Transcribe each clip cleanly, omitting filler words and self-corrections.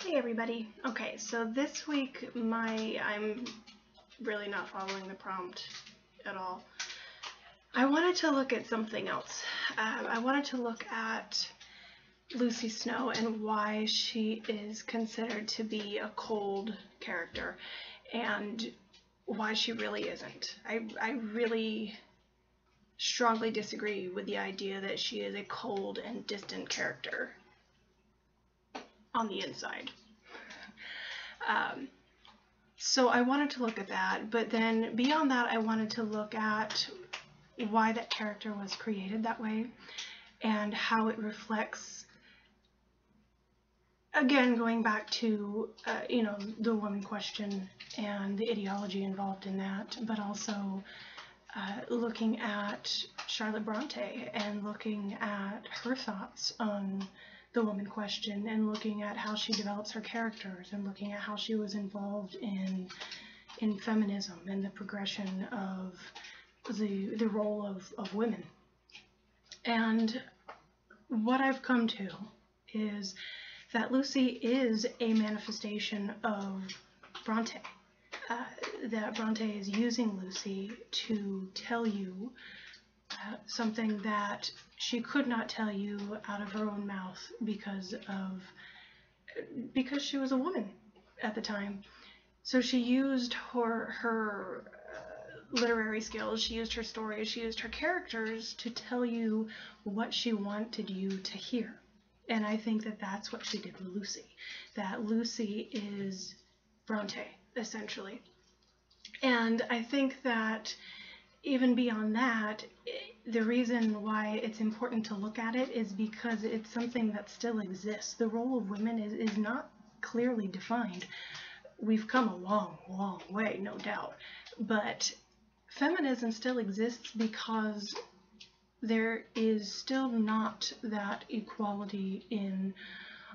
Hey everybody. Okay, so this week I'm really not following the prompt at all. I wanted to look at something else. I wanted to look at Lucy Snowe and why she is considered to be a cold character and why she really isn't. I really strongly disagree with the idea that she is a cold and distant character on the inside. So I wanted to look at that, but then beyond that I wanted to look at why that character was created that way and how it reflects, again going back to the woman question and the ideology involved in that, but also looking at Charlotte Bronte and looking at her thoughts on the woman question and looking at how she develops her characters and looking at how she was involved in feminism and the progression of the role of women. And what I've come to is that Lucy is a manifestation of Bronte. That Bronte is using Lucy to tell you something that she could not tell you out of her own mouth because she was a woman at the time. So she used her literary skills, she used her stories, she used her characters to tell you what she wanted you to hear. And I think that that's what she did with Lucy. That Lucy is Bronte, essentially. And I think that even beyond that, the reason why it's important to look at it is because it's something that still exists. The role of women is not clearly defined. We've come a long, long way, no doubt. But feminism still exists because there is still not that equality in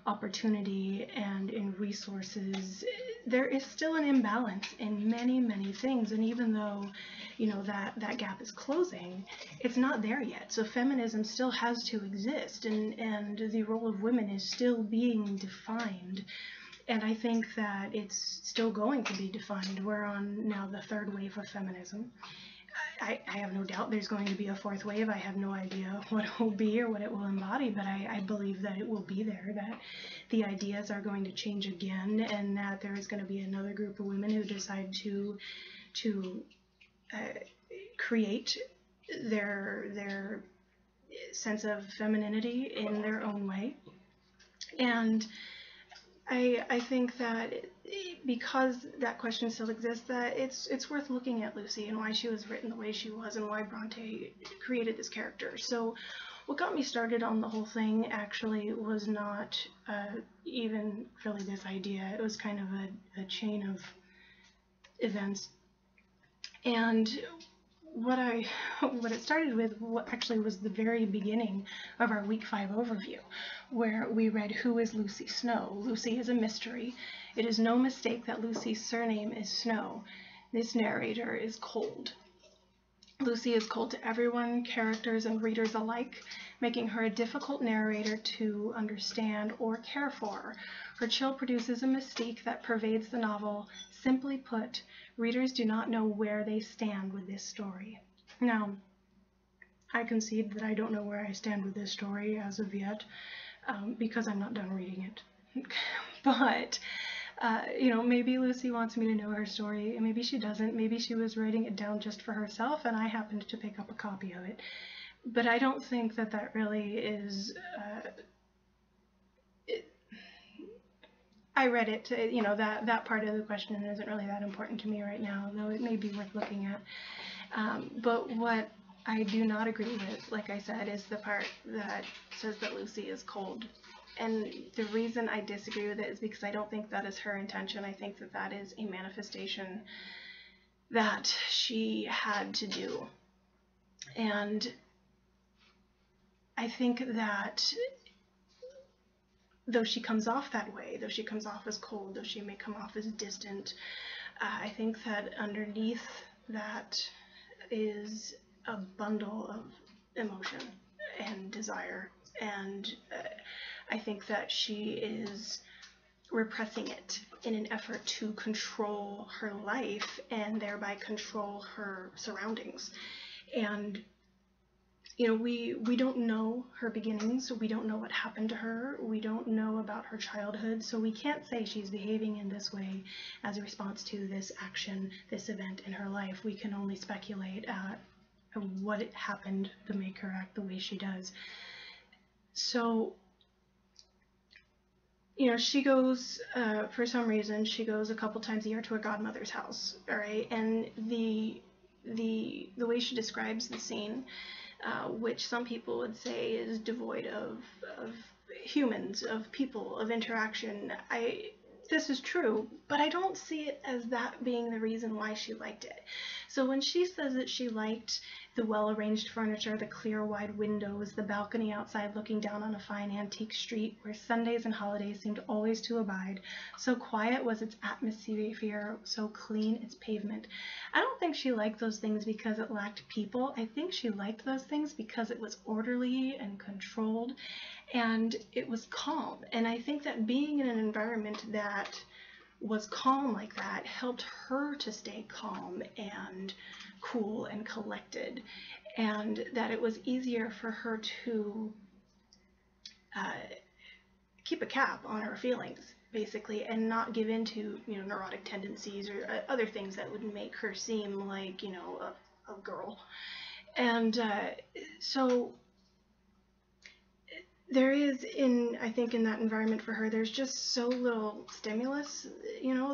opportunity and in resources. There is still an imbalance in many, many things, and even though that gap is closing, it's not there yet. So feminism still has to exist, and the role of women is still being defined, and I think that it's still going to be defined. We're on now the third wave of feminism. I have no doubt there's going to be a fourth wave. I have no idea what it will be or what it will embody, but I believe that it will be there, that the ideas are going to change again, and that there is going to be another group of women who decide to create their sense of femininity in their own way. And I think that because that question still exists, that it's worth looking at Lucy and why she was written the way she was and why Bronte created this character. So what got me started on the whole thing actually was not even really this idea. It was kind of a chain of events. And what it started with actually was the very beginning of our week 5 overview, where we read Who is Lucy Snowe? Lucy is a mystery. It is no mistake that Lucy's surname is Snowe. This narrator is cold. Lucy is cold to everyone, characters and readers alike, making her a difficult narrator to understand or care for. Her chill produces a mystique that pervades the novel. Simply put, readers do not know where they stand with this story. Now, I concede that I don't know where I stand with this story as of yet, because I'm not done reading it. But, maybe Lucy wants me to know her story, and maybe she doesn't. Maybe she was writing it down just for herself, and I happened to pick up a copy of it. But I don't think that really is... I read it, that part of the question isn't really that important to me right now, though it may be worth looking at. But what I do not agree with, like I said, is the part that says that Lucy is cold. And the reason I disagree with it is because I don't think that is her intention. I think that that is a manifestation that she had to do. And I think that though she comes off that way, though she comes off as cold, though she may come off as distant, I think that underneath that is a bundle of emotion and desire. And I think that she is repressing it in an effort to control her life and thereby control her surroundings. And we don't know her beginnings. We don't know what happened to her. We don't know about her childhood. So we can't say she's behaving in this way as a response to this action, this event in her life. We can only speculate at what happened to make her act the way she does. So, she goes, for some reason, she goes a couple times a year to her godmother's house, all right? And the way she describes the scene, which some people would say is devoid of humans, of people, of interaction. This is true, but I don't see it as that being the reason why she liked it. So when she says that she liked the well-arranged furniture, the clear wide windows, the balcony outside looking down on a fine antique street where Sundays and holidays seemed always to abide, so quiet was its atmosphere, so clean its pavement, I don't think she liked those things because it lacked people. I think she liked those things because it was orderly and controlled, and it was calm. And I think that being in an environment that was calm like that helped her to stay calm and cool and collected, and that it was easier for her to keep a cap on her feelings, basically, and not give in to neurotic tendencies or other things that would make her seem like a girl. And so there is, I think in that environment for her, there's just so little stimulus,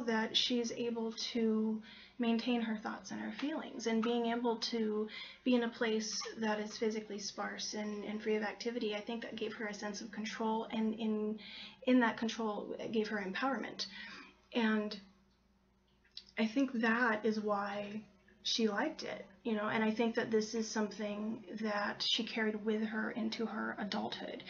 that she's able to maintain her thoughts and her feelings, and being able to be in a place that is physically sparse and free of activity. I think that gave her a sense of control, and in that control, it gave her empowerment. And I think that is why she liked it, and I think that this is something that she carried with her into her adulthood,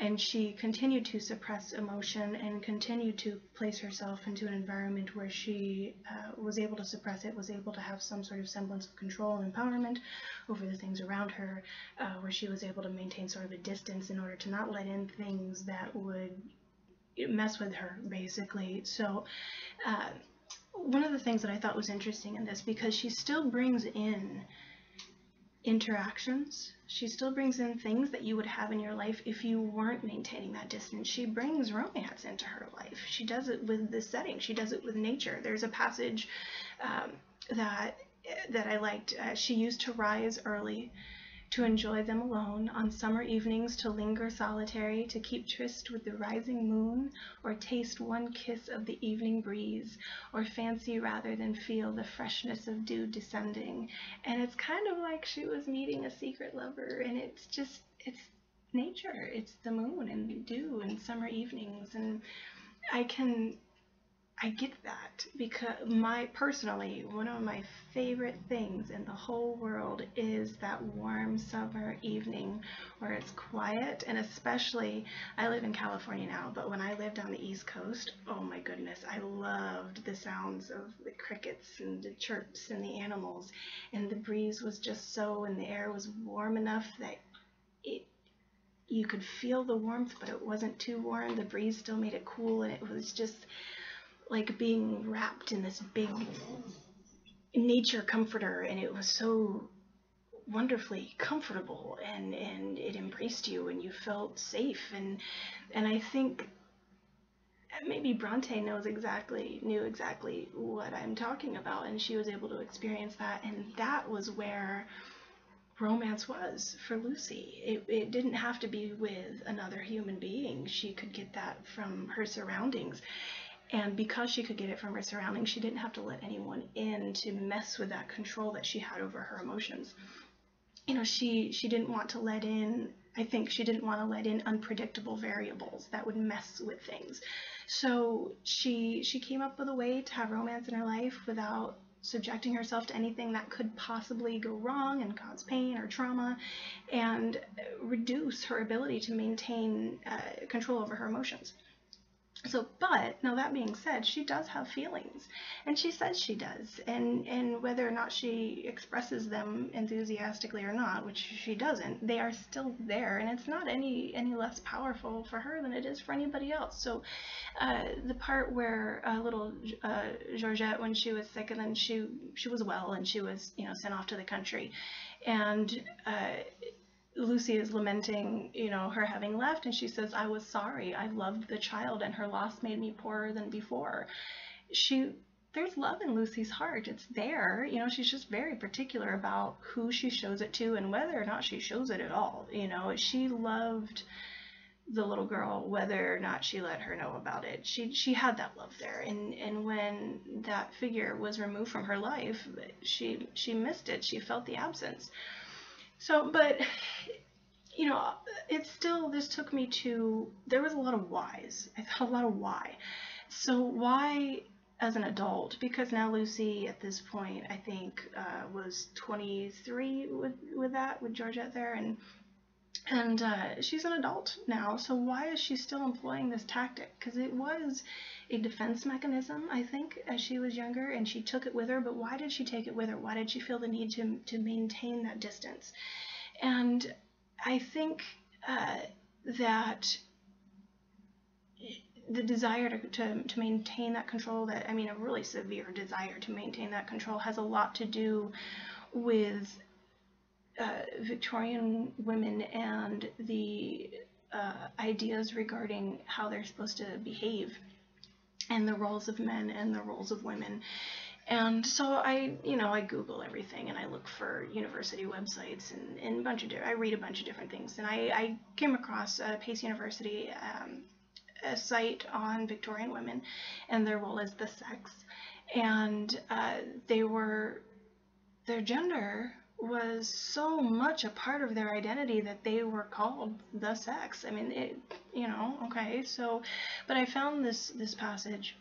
and she continued to suppress emotion and continued to place herself into an environment where she was able to suppress it, was able to have some sort of semblance of control and empowerment over the things around her, where she was able to maintain sort of a distance in order to not let in things that would mess with her, basically. So one of the things that I thought was interesting in this, because she still brings in interactions, she still brings in things that you would have in your life if you weren't maintaining that distance. She brings romance into her life. She does it with the setting. She does it with nature. There's a passage that I liked. She used to rise early, to enjoy them alone, on summer evenings to linger solitary, to keep tryst with the rising moon, or taste one kiss of the evening breeze, or fancy rather than feel the freshness of dew descending. And it's kind of like she was meeting a secret lover, and it's nature, it's the moon and dew and summer evenings, and I get that, because personally, one of my favorite things in the whole world is that warm summer evening where it's quiet. And especially, I live in California now, but when I lived on the East Coast, oh my goodness, I loved the sounds of the crickets and the chirps and the animals, and the breeze was just so, and the air was warm enough that you could feel the warmth, but it wasn't too warm. The breeze still made it cool, and it was just like being wrapped in this big nature comforter, and it was so wonderfully comfortable, and it embraced you, and you felt safe, and I think maybe Bronte knew exactly what I'm talking about, and she was able to experience that, and that was where romance was for Lucy. It didn't have to be with another human being. She could get that from her surroundings. And because she could get it from her surroundings, she didn't have to let anyone in to mess with that control that she had over her emotions. She didn't want to let in, I think she didn't want to let in unpredictable variables that would mess with things. So she came up with a way to have romance in her life without subjecting herself to anything that could possibly go wrong and cause pain or trauma, and reduce her ability to maintain control over her emotions. So, but now that being said, she does have feelings, and she says she does, and whether or not she expresses them enthusiastically or not, which she doesn't, they are still there, and it's not any less powerful for her than it is for anybody else. So, the part where little Georgette, when she was sick, and then she was well, and she was sent off to the country, and Lucy is lamenting, her having left, and she says, "I was sorry. I loved the child, and her loss made me poorer than before." There's love in Lucy's heart. It's there. She's just very particular about who she shows it to and whether or not she shows it at all. She loved the little girl, whether or not she let her know about it. She had that love there, and when that figure was removed from her life, she missed it. She felt the absence. So, but it's still, this took me to, there was a lot of whys. I thought a lot of why. So why as an adult? Because now Lucy at this point, I think, was 23 with Georgette there, and she's an adult now. So why is she still employing this tactic? Because it was a defense mechanism, I think, as she was younger, and she took it with her. But why did she take it with her? Why did she feel the need to maintain that distance? And I think that the desire to maintain that control, a really severe desire to maintain that control, has a lot to do with Victorian women and the ideas regarding how they're supposed to behave, and the roles of men and the roles of women. And so I Google everything, and I look for university websites, and I read a bunch of different things. And I came across Pace University, a site on Victorian women and their role as the sex. And their gender was so much a part of their identity that they were called the sex. Okay, so, but I found this passage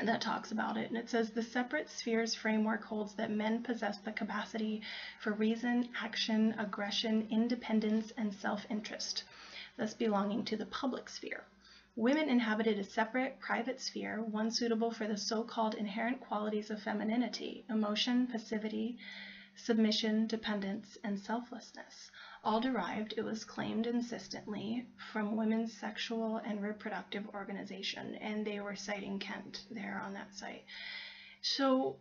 that talks about it, and it says, "The separate spheres framework holds that men possess the capacity for reason, action, aggression, independence, and self-interest, thus belonging to the public sphere. Women inhabited a separate, private sphere, one suitable for the so-called inherent qualities of femininity: emotion, passivity, submission, dependence, and selflessness, all derived, it was claimed insistently, from women's sexual and reproductive organization." And they were citing Kent there on that site. So,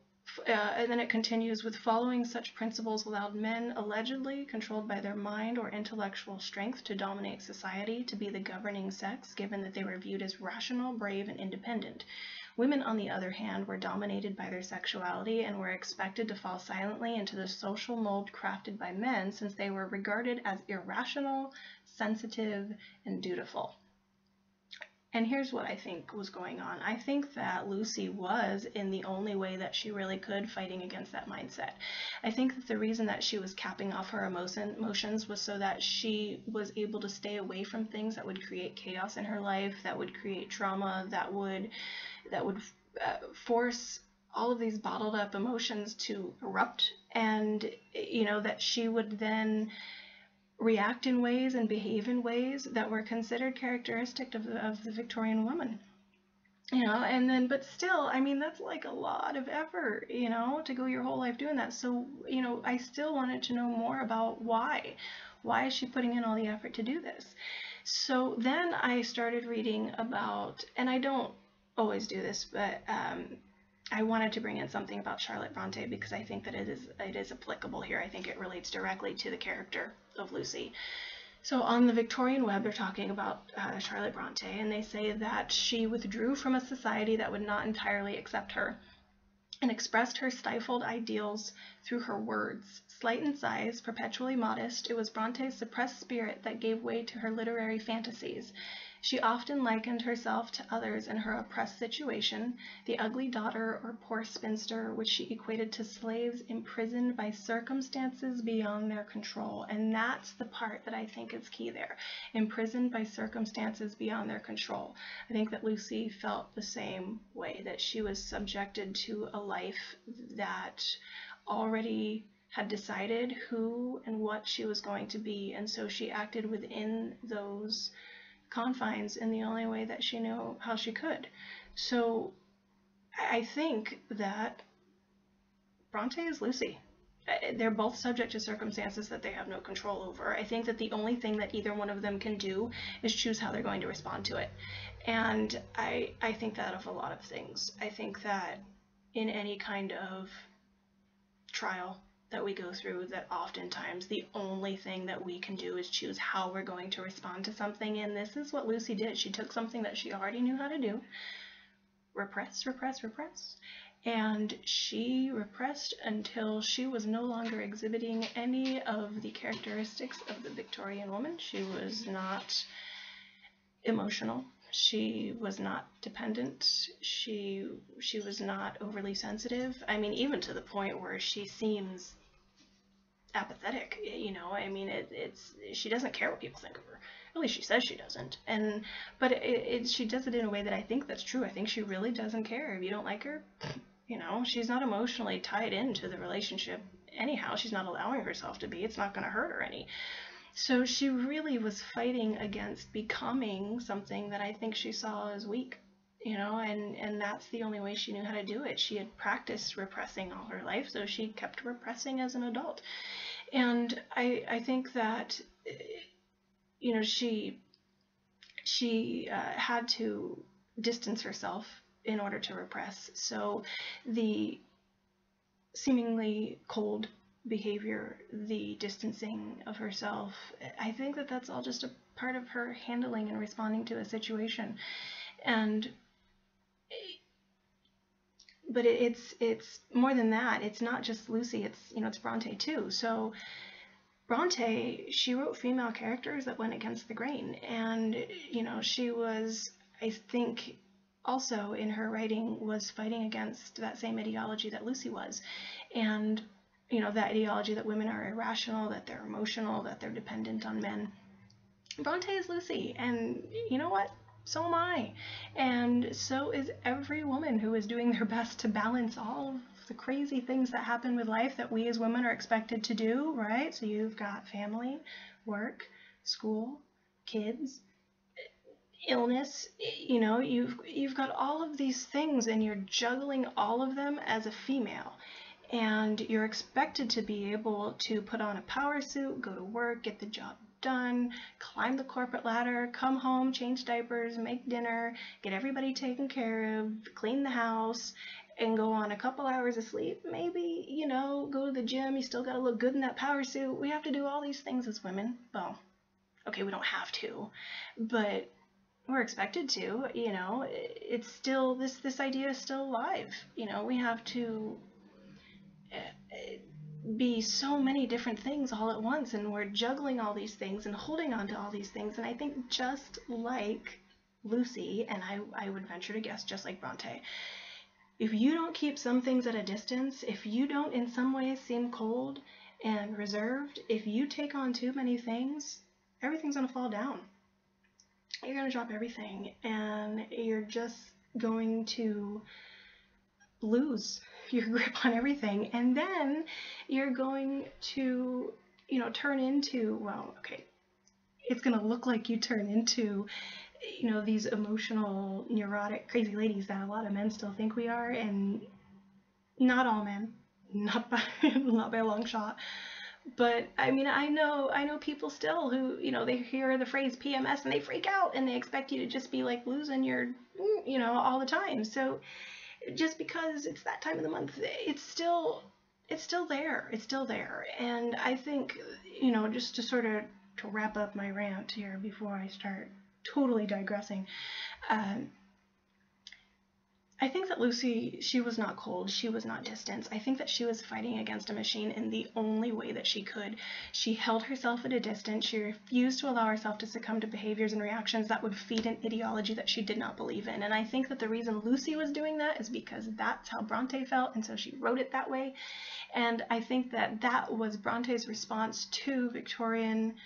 and then it continues with, "Following such principles allowed men, allegedly controlled by their mind or intellectual strength, to dominate society, to be the governing sex, given that they were viewed as rational, brave, and independent. Women, on the other hand, were dominated by their sexuality and were expected to fall silently into the social mold crafted by men, since they were regarded as irrational, sensitive, and dutiful." And here's what I think was going on. I think that Lucy was, in the only way that she really could, fighting against that mindset. I think that the reason that she was capping off her emotions was so that she was able to stay away from things that would create chaos in her life, that would create trauma, that would force all of these bottled up emotions to erupt, and that she would then react in ways and behave in ways that were considered characteristic of the Victorian woman. And then, but still, that's like a lot of effort, to go your whole life doing that. So, I still wanted to know more about why is she putting in all the effort to do this? So then I started reading about, and I don't always do this, but I wanted to bring in something about Charlotte Bronte because I think that it is applicable here. I think it relates directly to the character of Lucy. So on the Victorian web, they're talking about Charlotte Bronte, and they say that she withdrew from a society that would not entirely accept her, and expressed her stifled ideals through her words. Slight in size, perpetually modest, it was Bronte's suppressed spirit that gave way to her literary fantasies. She often likened herself to others in her oppressed situation, the ugly daughter or poor spinster, which she equated to slaves imprisoned by circumstances beyond their control. And that's the part that I think is key there. Imprisoned by circumstances beyond their control. I think that Lucy felt the same way, that she was subjected to a life that already had decided who and what she was going to be, and so she acted within those confines in the only way that she knew how she could. So I think that Bronte is Lucy. They're both subject to circumstances that they have no control over. I think that the only thing that either one of them can do is choose how they're going to respond to it. And I think that of a lot of things. I think that in any kind of trial that we go through, that oftentimes the only thing that we can do is choose how we're going to respond to something. And this is what Lucy did. She took something that she already knew how to do, repress, and she repressed until she was no longer exhibiting any of the characteristics of the Victorian woman. She was not emotional. She was not dependent. She was not overly sensitive. I mean, even to the point where she seems apathetic, you know. I mean, she doesn't care what people think of her. At least she says she doesn't. But she does it in a way that I think that's true. I think she really doesn't care. If you don't like her, you know, she's not emotionally tied into the relationship anyhow. She's not allowing herself to be. It's not going to hurt her any. So she really was fighting against becoming something that I think she saw as weak, you know, and that's the only way she knew how to do it. She had practiced repressing all her life, so she kept repressing as an adult. And I think that, you know, she had to distance herself in order to repress. So the seemingly cold behavior, the distancing of herself, I think that that's all just a part of her handling and responding to a situation. But it's more than that. It's not just Lucy. It's Bronte too. So Bronte, she wrote female characters that went against the grain, and you know, she was, I think, also in her writing was fighting against that same ideology that Lucy was, and you know, that ideology that women are irrational, that they're emotional, that they're dependent on men. Bronte is Lucy, and you know what? So am I, and so is every woman who is doing their best to balance all of the crazy things that happen with life that we as women are expected to do, right? So you've got family, work, school, kids, illness, you know, you've got all of these things, and you're juggling all of them as a female. And you're expected to be able to put on a power suit, go to work, get the job done, climb the corporate ladder, come home, change diapers, make dinner, get everybody taken care of, clean the house, and go on a couple hours of sleep. Maybe, you know, go to the gym. You still got to look good in that power suit. We have to do all these things as women. Well, okay, we don't have to, but we're expected to, you know. It's still, this idea is still alive. You know, we have to be so many different things all at once, and we're juggling all these things and holding on to all these things. And I think just like Lucy, and I would venture to guess just like Bronte, if you don't keep some things at a distance, if you don't in some ways seem cold and reserved, if you take on too many things, everything's going to fall down. You're going to drop everything, and you're just going to lose your grip on everything, and then you're going to, you know, turn into, well, okay, it's going to look like you turn into, you know, these emotional, neurotic, crazy ladies that a lot of men still think we are, and not all men, not by a long shot. But I mean, I know people still who, you know, they hear the phrase PMS and they freak out, and they expect you to just be like losing your, you know, all the time. So just because it's that time of the month, it's still there. It's still there. And I think, you know, just to sort of to wrap up my rant here before I start totally digressing, I think that Lucy, she was not cold, she was not distant. I think that she was fighting against a machine in the only way that she could. She held herself at a distance. She refused to allow herself to succumb to behaviors and reactions that would feed an ideology that she did not believe in. And I think that the reason Lucy was doing that is because that's how Bronte felt, and so she wrote it that way. And I think that that was Bronte's response to Victorian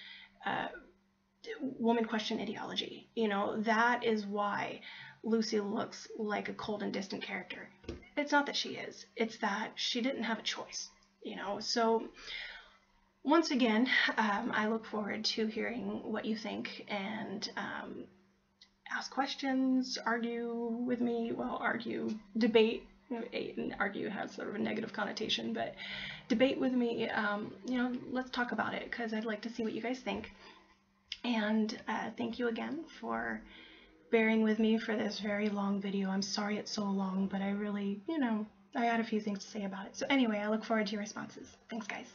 woman question ideology. You know, that is why Lucy looks like a cold and distant character. It's not that she is, it's that she didn't have a choice, you know. So once again, I look forward to hearing what you think, and ask questions, argue with me. Well, debate. Argue has sort of a negative connotation, but debate with me. Let's talk about it, because I'd like to see what you guys think. And thank you again for bearing with me for this very long video. I'm sorry it's so long, but I really, I had a few things to say about it. So anyway, I look forward to your responses. Thanks, guys.